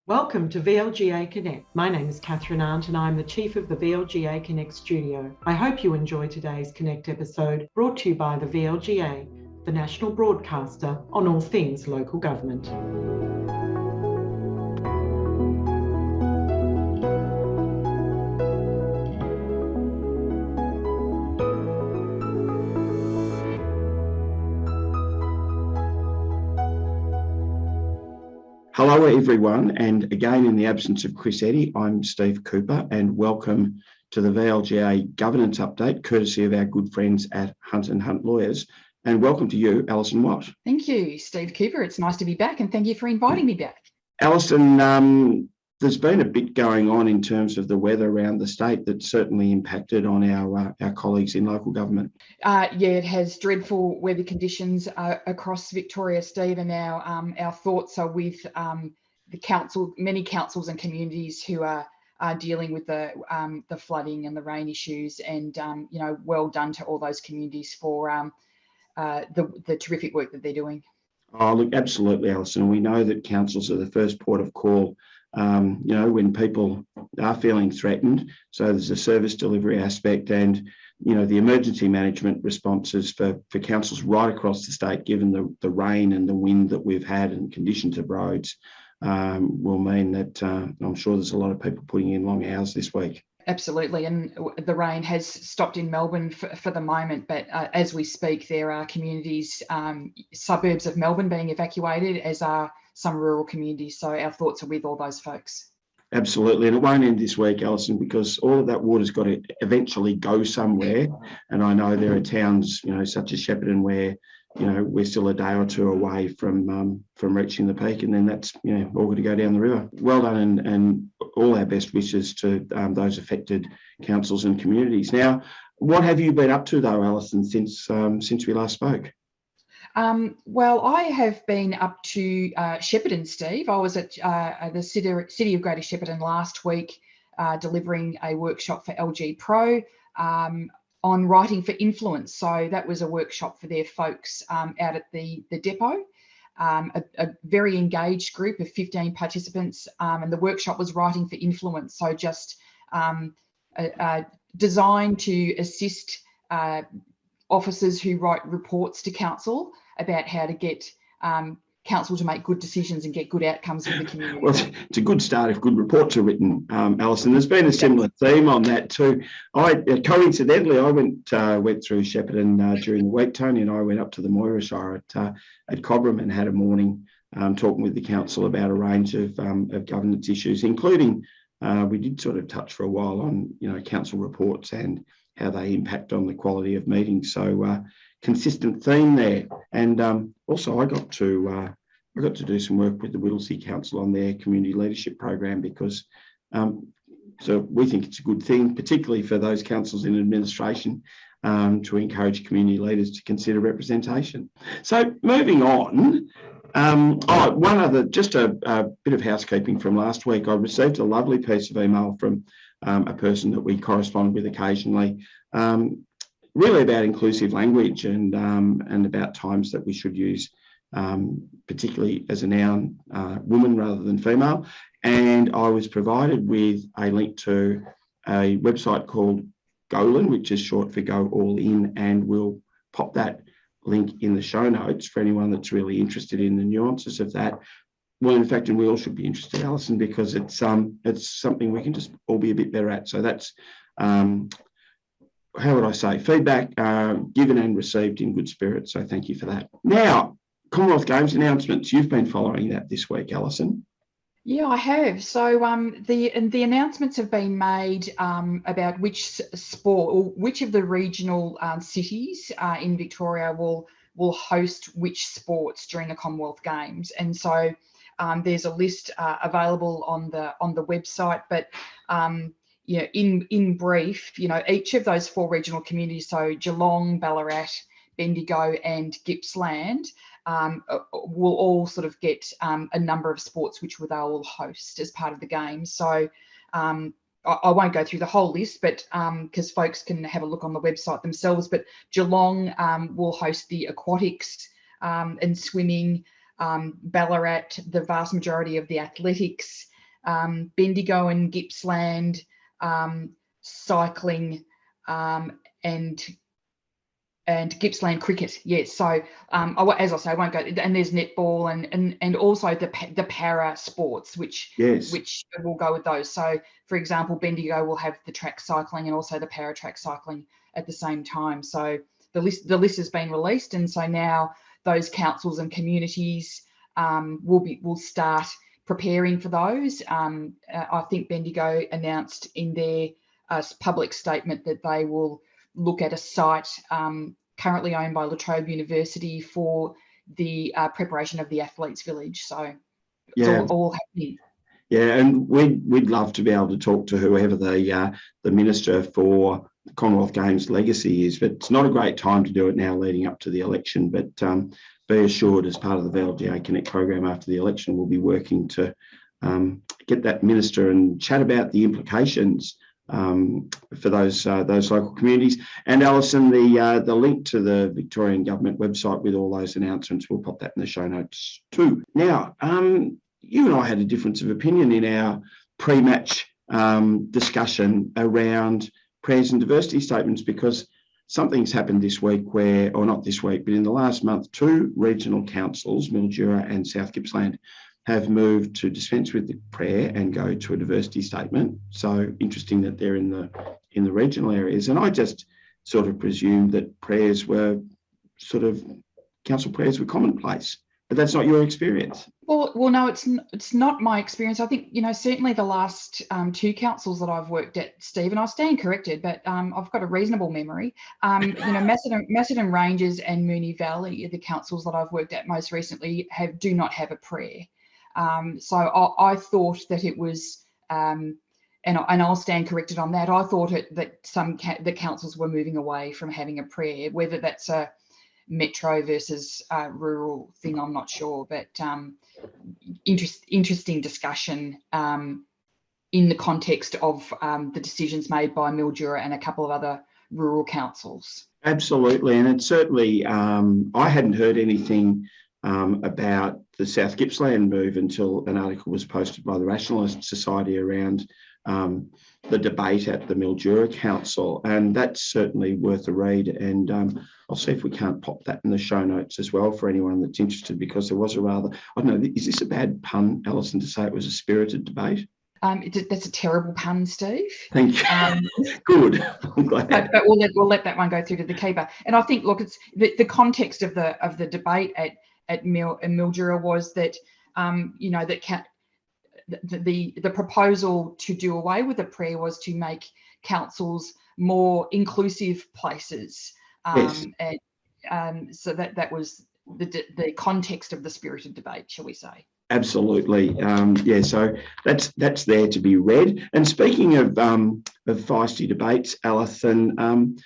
Welcome to VLGA Connect. My name is Catherine Arndt and I'm the Chief of the VLGA Connect studio. I hope you enjoy today's Connect episode brought to you by the VLGA, the national broadcaster on all things local government. Hello everyone, and again in the absence of Chris Eddy, I'm Steve Cooper and welcome to the VLGA Governance Update, courtesy of our good friends at Hunt & Hunt Lawyers, and welcome to you, Allison Watt. Thank you, Steve Cooper. It's nice to be back and thank you for inviting me back. Allison, there's been a bit going on in terms of the weather around the state that's certainly impacted on our colleagues in local government. Yeah, it has dreadful weather conditions across Victoria, Steve, and our thoughts are with the council, many councils and communities who are dealing with the flooding and the rain issues. And well done to all those communities for the terrific work that they're doing. Oh, look, absolutely, Alison. We know that councils are the first port of call, when people are feeling threatened. So there's a service delivery aspect and, the emergency management responses for councils right across the state, given the rain and the wind that we've had and conditions of roads, will mean that I'm sure there's a lot of people putting in long hours this week. Absolutely, and the rain has stopped in Melbourne for the moment, but as we speak, there are communities, suburbs of Melbourne being evacuated, as are some rural communities. So our thoughts are with all those folks. Absolutely, and it won't end this week, Alison, because all of that water's got to eventually go somewhere. And I know there are towns, such as Shepparton, where we're still a day or two away from reaching the peak, and then that's all going to go down the river. Well done, and all our best wishes to those affected councils and communities. Now, what have you been up to though, Alison, since we last spoke? Well, I have been up to Shepparton, Steve. I was at the City of Greater Shepparton last week, delivering a workshop for LG Pro on writing for influence. So that was a workshop for their folks out at the depot, a very engaged group of 15 participants, and the workshop was writing for influence. So just designed to assist officers who write reports to council about how to get council to make good decisions and get good outcomes for the community. Well, it's a good start if good reports are written, Alison. There's been a similar theme on that too. Coincidentally, I went through Shepparton during the week. Tony and I went up to the Moira Shire at Cobram and had a morning talking with the council about a range of governance issues, including we did sort of touch for a while on council reports and how they impact on the quality of meetings. So consistent theme there. And also I got to do some work with the Whittlesea Council on their community leadership program, because so we think it's a good thing, particularly for those councils in administration, to encourage community leaders to consider representation. So moving on, one other, just a bit of housekeeping from last week. I received a lovely piece of email from a person that we correspond with occasionally, really about inclusive language and about times that we should use, particularly as a noun, woman rather than female. And I was provided with a link to a website called Golan, which is short for Go All In, and we'll pop that link in the show notes for anyone that's really interested in the nuances of that. Well, in fact, and we all should be interested, Alison, because it's something we can just all be a bit better at. So that's, how would I say, feedback given and received in good spirit. So thank you for that. Now, Commonwealth Games announcements. You've been following that this week, Alison. Yeah, I have. So the announcements have been made about which sport or which of the regional cities in Victoria will host which sports during the Commonwealth Games, and so there's a list available on the website. But in brief, each of those four regional communities, so Geelong, Ballarat, Bendigo, and Gippsland, will all sort of get a number of sports which they'll all host as part of the game. So I won't go through the whole list, but because folks can have a look on the website themselves. But Geelong will host the aquatics and swimming. Ballarat, the vast majority of the athletics. Bendigo and Gippsland, cycling, and Gippsland cricket. Yes. So as I say, I won't go. And there's netball and also the para sports, which will go with those. So, for example, Bendigo will have the track cycling and also the para track cycling at the same time. So the list has been released, and so now those councils and communities will start preparing for those. I think Bendigo announced in their public statement that they will look at a site currently owned by La Trobe University for the preparation of the Athletes Village. So it's all happening. Yeah, and we'd love to be able to talk to whoever the Minister for the Commonwealth Games legacy is, but it's not a great time to do it now leading up to the election. But be assured, as part of the VLGA Connect program after the election, we'll be working to get that minister and chat about the implications for those local communities. And Alison, the link to the Victorian Government website with all those announcements, we'll pop that in the show notes too. Now, you and I had a difference of opinion in our pre-match discussion around prayers and diversity statements, because something's happened this week or not this week, but in the last month, 2 regional councils, Mildura and South Gippsland, have moved to dispense with the prayer and go to a diversity statement. So interesting that they're in the regional areas. And I just sort of presumed that council prayers were commonplace, but that's not your experience. Well, no, it's not my experience. I think, certainly the last 2 councils that I've worked at, Steve, and I stand corrected, but I've got a reasonable memory. Macedon Ranges and Moonee Valley are the councils that I've worked at most recently do not have a prayer. So I thought that it was, and I'll stand corrected on that. I thought that the councils were moving away from having a prayer. Whether that's a metro versus rural thing, I'm not sure. But interesting discussion in the context of the decisions made by Mildura and a couple of other rural councils. Absolutely, and it's certainly I hadn't heard anything about the South Gippsland move until an article was posted by the Rationalist Society around the debate at the Mildura Council, and that's certainly worth a read. And I'll see if we can't pop that in the show notes as well for anyone that's interested, because there was a rather, I don't know, is this a bad pun, Alison, to say it was a spirited debate? That's a terrible pun, Steve. Thank you. Good. I'm glad. But we'll let that one go through to the keeper. And I think, look, it's the context of the debate at Mildura was that the proposal to do away with the prayer was to make councils more inclusive places. Yes. And so that was the context of the spirited debate, shall we say? Absolutely. So that's there to be read. And speaking of feisty debates, Alison,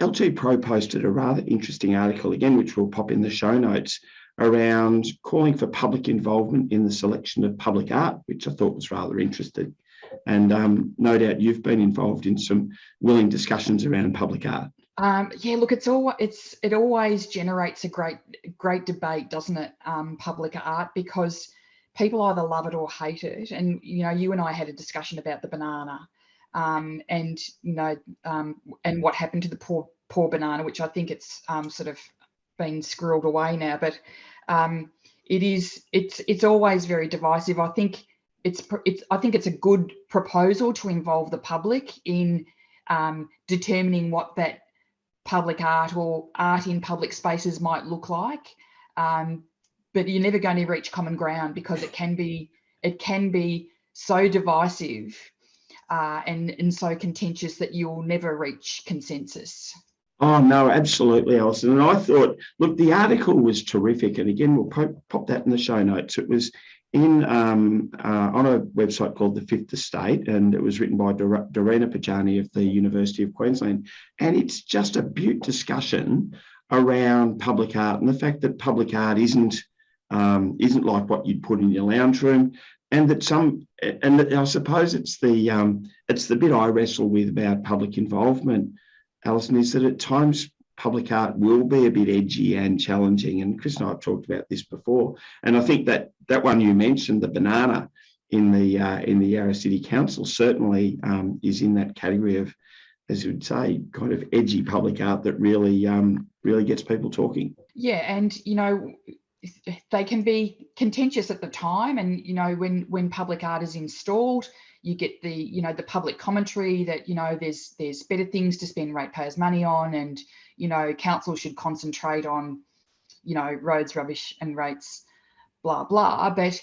LG Pro posted a rather interesting article again, which we'll pop in the show notes, around calling for public involvement in the selection of public art, which I thought was rather interesting. And no doubt you've been involved in some willing discussions around public art. Look, it always generates a great debate, doesn't it? Public art, because people either love it or hate it. And you and I had a discussion about the banana, and what happened to the poor banana, which I think it's sort of been squirreled away now. But it's always very divisive. I think it's a good proposal to involve the public in determining what that public art or art in public spaces might look like, but you're never going to reach common ground, because it can be so divisive and so contentious that you'll never reach consensus. Oh, no, absolutely, Alison. And I thought, look, the article was terrific. And again, we'll pop that in the show notes. It was on a website called The Fifth Estate, and it was written by Dorena Pajani of the University of Queensland. And it's just a beaut discussion around public art and the fact that public art isn't like what you'd put in your lounge room, and that I suppose it's the bit I wrestle with about public involvement, Alison, is that at times public art will be a bit edgy and challenging. And Chris and I have talked about this before. And I think that one you mentioned, the banana, in the Yarra City Council certainly is in that category of, as you would say, kind of edgy public art that really gets people talking. Yeah, and they can be contentious at the time, and when public art is installed, you get the public commentary that there's better things to spend ratepayers' money on, and council should concentrate on roads, rubbish, and rates, blah blah. But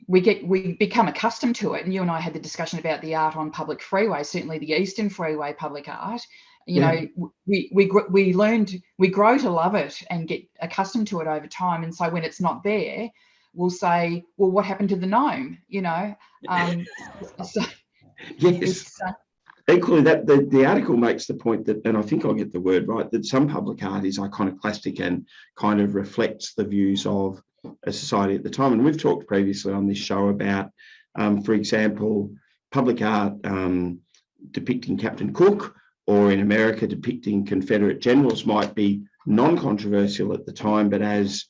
we become accustomed to it, and you and I had the discussion about the art on public freeways, certainly the Eastern Freeway public art. We grow to love it and get accustomed to it over time, and so when it's not there, we'll say, well, what happened to the gnome? So yes. Equally, that the article makes the point that, and I think I'll get the word right, that some public art is iconoclastic and kind of reflects the views of a society at the time. And we've talked previously on this show about, for example, public art depicting Captain Cook, or in America depicting Confederate generals, might be non-controversial at the time, but as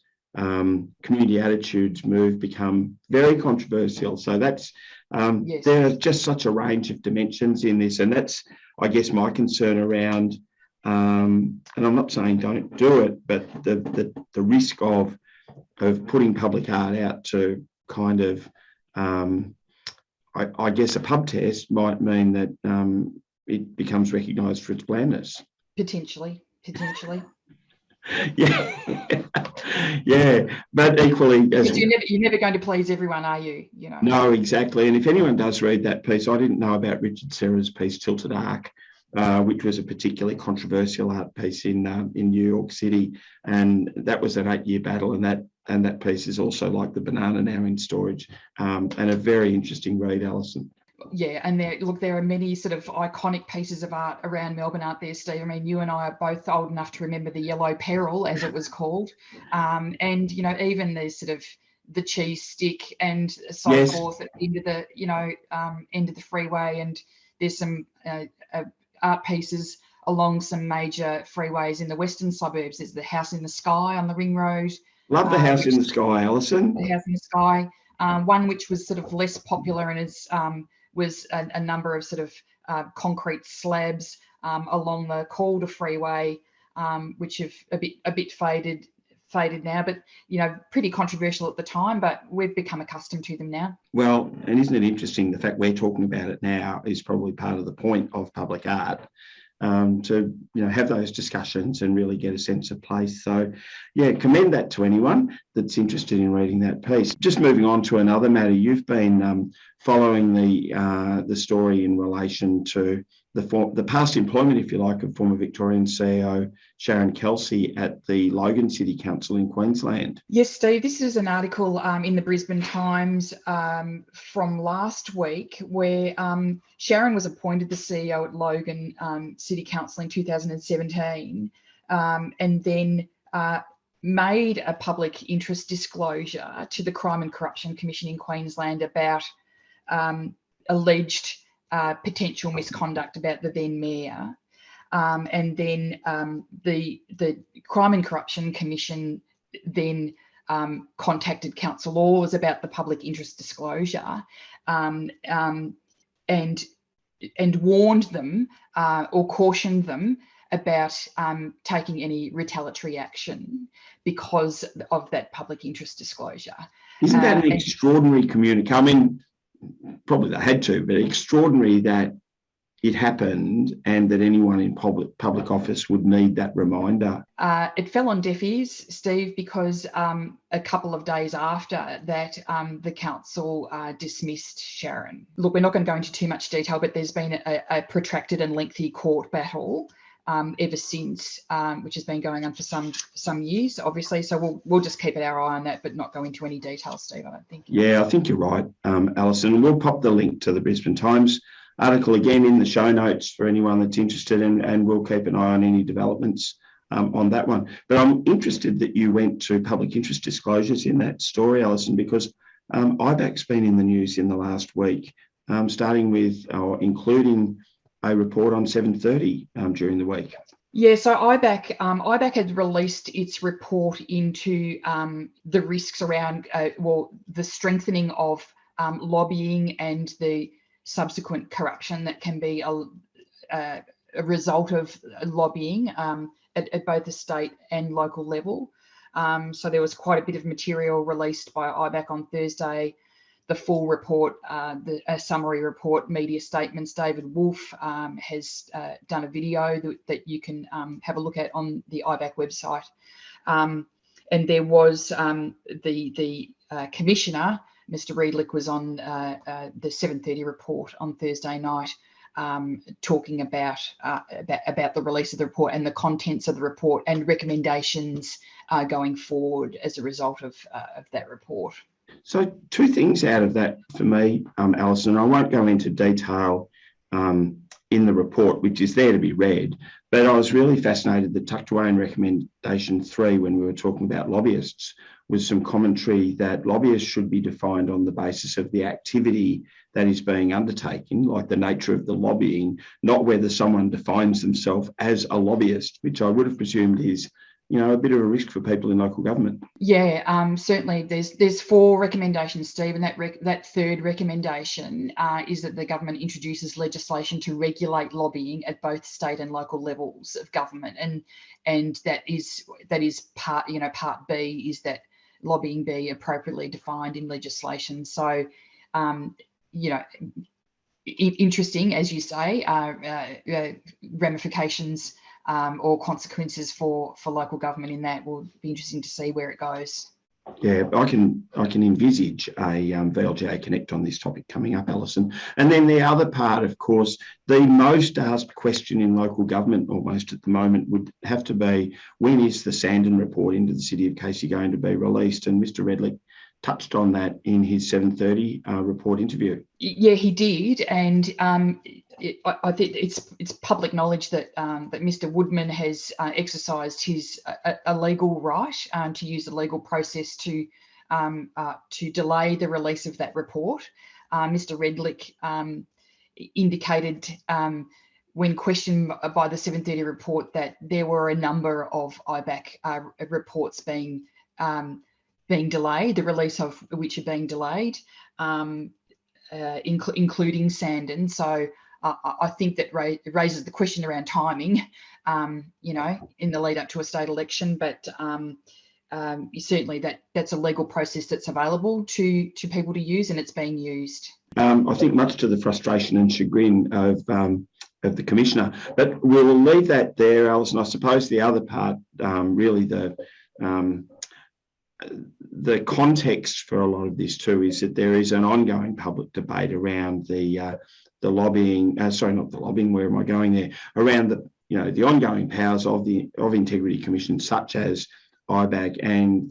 community attitudes become very controversial. So that's yes. There's just such a range of dimensions in this, and that's, I guess, my concern around. And I'm not saying don't do it, but the risk of putting public art out to kind of, I guess, a pub test might mean that it becomes recognised for its blandness. Potentially. Yeah, but equally, you're never going to please everyone, are you? No, exactly. And if anyone does read that piece, I didn't know about Richard Serra's piece Tilted Arc, which was a particularly controversial art piece in New York City, and that was an 8-year battle, and that piece is also like The Banana now in storage, and a very interesting read, Alison. Yeah, and there are many sort of iconic pieces of art around Melbourne, aren't there, Steve? I mean, you and I are both old enough to remember the Yellow Peril, as it was called, and even the sort of the cheese stick and so yes. forth at the end of the end of the freeway, and there's some art pieces along some major freeways in the western suburbs. There's the House in the Sky on the Ring Road. Love the House in the Sky, Alison. The House in the Sky, one which was sort of less popular and was a number of sort of concrete slabs along the Calder Freeway, which have a bit faded now, but pretty controversial at the time, but we've become accustomed to them now. Well, and isn't it interesting, the fact we're talking about it now is probably part of the point of public art, to have those discussions and really get a sense of place. So yeah, commend that to anyone that's interested in reading that piece. Just moving on to another matter, you've been following the story in relation to the past employment, if you like, of former Victorian CEO Sharon Kelsey at the Logan City Council in Queensland. Yes, Steve, this is an article in the Brisbane Times from last week where Sharon was appointed the CEO at Logan City Council in 2017 and then made a public interest disclosure to the Crime and Corruption Commission in Queensland about alleged potential misconduct about the then mayor, and then the Crime and Corruption Commission then contacted Council Laws about the public interest disclosure, and warned them or cautioned them about taking any retaliatory action because of that public interest disclosure. Isn't that an extraordinary communication? I mean, probably they had to, but extraordinary that it happened and that anyone in public office would need that reminder. It fell on deaf ears, Steve, because a couple of days after that, the council dismissed Sharon. Look, we're not going to go into too much detail, but there's been a protracted and lengthy court battle ever since, which has been going on for some years, obviously. So we'll just keep our eye on that, but not go into any detail, Steve, I don't think. Yeah, I think you're right, Alison. And we'll pop the link to the Brisbane Times article again in the show notes for anyone that's interested, and we'll keep an eye on any developments on that one. But I'm interested that you went to public interest disclosures in that story, Alison, because IBAC's been in the news in the last week, starting with or including a report on 7:30 during the week. Yeah, so IBAC had released its report into the risks around, the strengthening of lobbying and the subsequent corruption that can be a result of lobbying at both the state and local level. So there was quite a bit of material released by IBAC on Thursday. The full report, a summary report, media statements. David Wolf has done a video that you can have a look at on the IBAC website. And there was the commissioner, Mr. Redlich, was on the 7:30 report on Thursday night, talking about the release of the report and the contents of the report and recommendations going forward as a result of that report. So two things out of that for me, Alison. I won't go into detail in the report, which is there to be read, but I was really fascinated that tucked away in recommendation 3, when we were talking about lobbyists, was some commentary that lobbyists should be defined on the basis of the activity that is being undertaken, like the nature of the lobbying, not whether someone defines themselves as a lobbyist, which I would have presumed is, a bit of a risk for people in local government. Yeah, certainly. There's 4 recommendations, Steve, and that third recommendation is that the government introduces legislation to regulate lobbying at both state and local levels of government, and that is part B is that lobbying be appropriately defined in legislation. So, interesting, as you say, ramifications or consequences for local government in that. Will be interesting to see where it goes. Yeah, I can envisage a VLGA Connect on this topic coming up, Alison. And then the other part, of course, the most asked question in local government almost at the moment would have to be, when is the Sandon report into the City of Casey going to be released? And Mr. Redlich touched on that in his 7:30 report interview. Yeah, he did, and I think it's public knowledge that Mr. Woodman has exercised his a legal right to use the legal process to delay the release of that report. Mr. Redlich indicated when questioned by the 7:30 report that there were a number of IBAC reports being delayed, the release of which are being delayed, including Sandon. So I think that raises the question around timing, in the lead up to a state election. But certainly that's a legal process that's available to people to use, and it's being used. I think much to the frustration and chagrin of the Commissioner. But we'll leave that there, Alison. I suppose the other part, really the context for a lot of this too is that there is an ongoing public debate around the lobbying. Not the lobbying. Where am I going there? Around the ongoing powers of integrity commissions, such as IBAC, and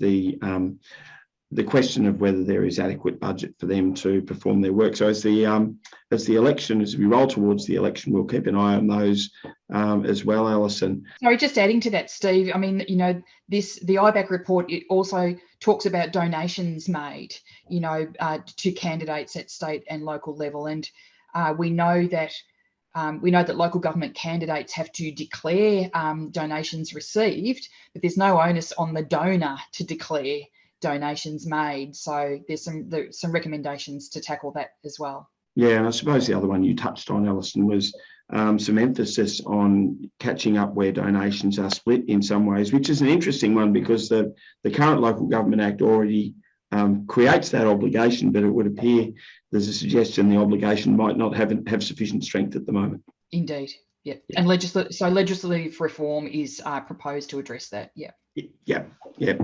the question of whether there is adequate budget for them to perform their work. So as we roll towards the election, we'll keep an eye on those as well, Alison. Sorry, just adding to that, Steve. I mean, the IBAC report, it also talks about donations made, to candidates at state and local level, and we know that local government candidates have to declare donations received, but there's no onus on the donor to declare donations made. So there's some recommendations to tackle that as well. Yeah, and I suppose the other one you touched on, Alison, was some emphasis on catching up where donations are split in some ways, which is an interesting one because the current Local Government Act already creates that obligation, but it would appear there's a suggestion the obligation might not have sufficient strength at the moment. Indeed, yeah. And legislative reform is proposed to address that, yeah. Yeah.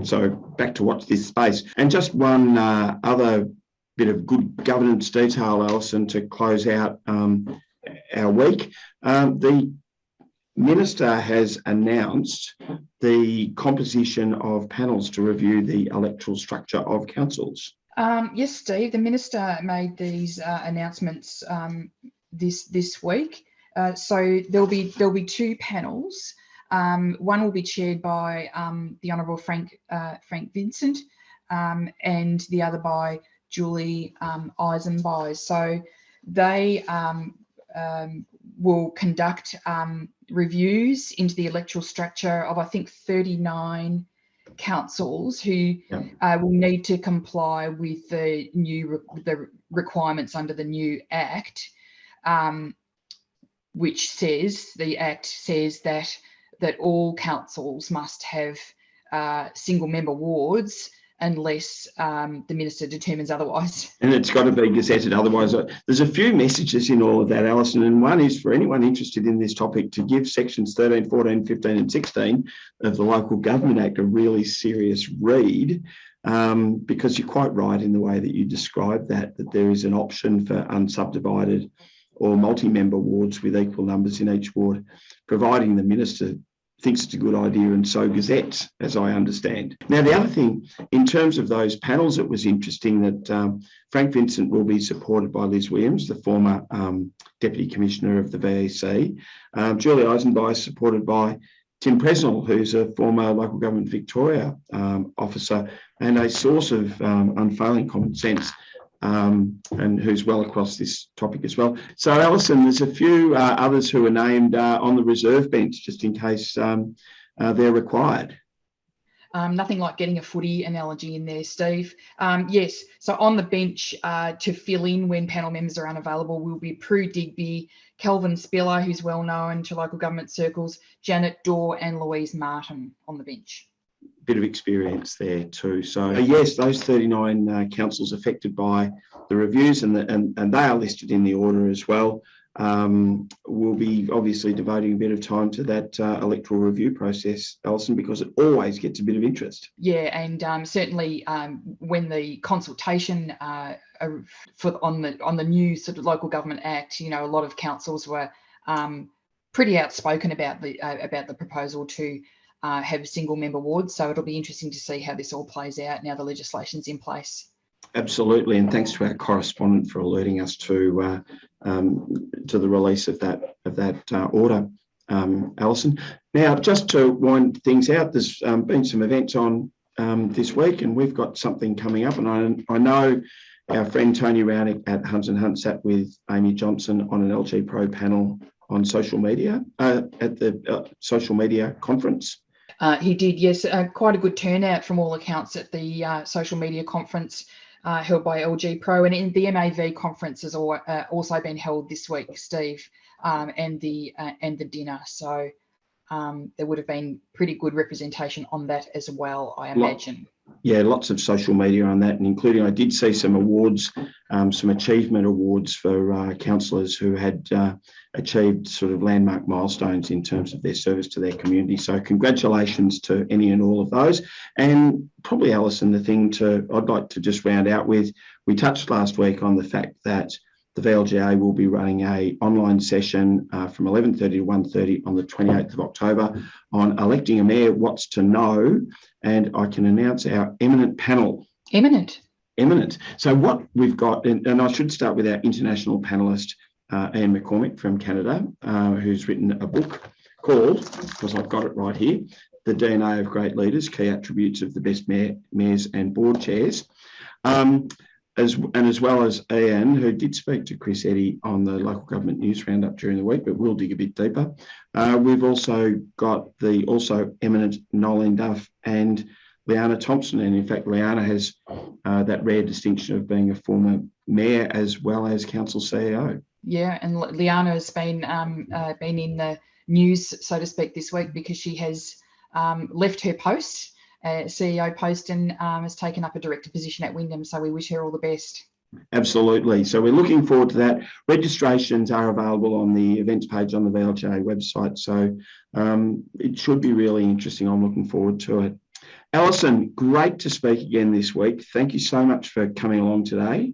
So back to watch this space. And just one other bit of good governance detail, Alison, to close out our week. The Minister has announced the composition of panels to review the electoral structure of councils. Yes, Steve, the Minister made these announcements this week. So there'll be 2 panels. One will be chaired by the Honourable Frank Vincent, and the other by Julie Eisenby. So they will conduct reviews into the electoral structure of, I think, 39 councils who will need to comply with the requirements under the new Act, which says, the Act says that all councils must have single member wards unless the minister determines otherwise. And it's got to be gazetted, otherwise. There's a few messages in all of that, Alison, and one is for anyone interested in this topic to give sections 13, 14, 15 and 16 of the Local Government Act a really serious read, because you're quite right in the way that you describe that there is an option for unsubdivided or multi-member wards with equal numbers in each ward, providing the minister thinks it's a good idea and so gazettes, as I understand. Now, the other thing, in terms of those panels, it was interesting that Frank Vincent will be supported by Liz Williams, the former Deputy Commissioner of the VEC. Julie Eisenby is supported by Tim Presnell, who's a former Local Government Victoria officer and a source of unfailing common sense, and who's well across this topic as well. So, Alison, there's a few others who are named on the reserve bench, just in case they're required. Nothing like getting a footy analogy in there, Steve. Yes, so on the bench to fill in when panel members are unavailable will be Prue Digby, Kelvin Spiller, who's well known to local government circles, Janet Dorr and Louise Martin on the bench. Bit of experience there too. So yes, those 39 councils affected by the reviews, and they are listed in the order as well. We'll be obviously devoting a bit of time to that electoral review process, Alison, because it always gets a bit of interest. Yeah, and certainly when the consultation on the new sort of Local Government Act, a lot of councils were pretty outspoken about the proposal to have single member wards. So it'll be interesting to see how this all plays out now the legislation's in place. Absolutely, and thanks to our correspondent for alerting us to the release of that order, Alison. Now, just to wind things out, there's been some events on this week, and we've got something coming up. And I know our friend Tony Rounick at Hunt and Hunt sat with Amy Johnson on an LG Pro panel on social media at the social media conference. He did, yes. Quite a good turnout from all accounts at the social media conference held by LG Pro, and the MAV conference has also been held this week, Steve, and the dinner. So there would have been pretty good representation on that as well, I imagine. Yeah, lots of social media on that, and including I did see some awards, some achievement awards for councillors who had achieved sort of landmark milestones in terms of their service to their community. So congratulations to any and all of those. And probably, Alison, the thing I'd like to just round out with, we touched last week on the fact that the VLGA will be running an online session from 11:30 to 1:30 on the 28th of October on electing a mayor, what's to know, and I can announce our eminent panel. Eminent. So what we've got, and I should start with our international panellist, Ian McCormick from Canada, who's written a book called, because I've got it right here, The DNA of Great Leaders, Key Attributes of the Best Mayors and Board Chairs. As well as Ian, who did speak to Chris Eddy on the Local Government News Roundup during the week, but we'll dig a bit deeper. We've also got the also eminent Nolan Duff and Leanna Thompson, and in fact, Leanna has that rare distinction of being a former mayor as well as council CEO. Yeah, and Leanna has been in the news, so to speak, this week because she has left her post. CEO post and has taken up a director position at Wyndham, so we wish her all the best. Absolutely. So we're looking forward to that. Registrations are available on the events page on the VLGA website, so it should be really interesting. I'm looking forward to it. Alison, great to speak again this week. Thank you so much for coming along today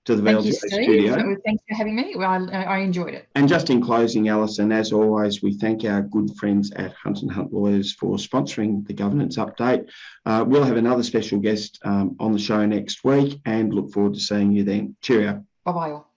to the VLGA studio. Thanks for having me. Well, I enjoyed it. And just in closing, Alison, as always, we thank our good friends at Hunt and Hunt Lawyers for sponsoring the governance update. We'll have another special guest on the show next week and look forward to seeing you then. Cheerio. Bye-bye all.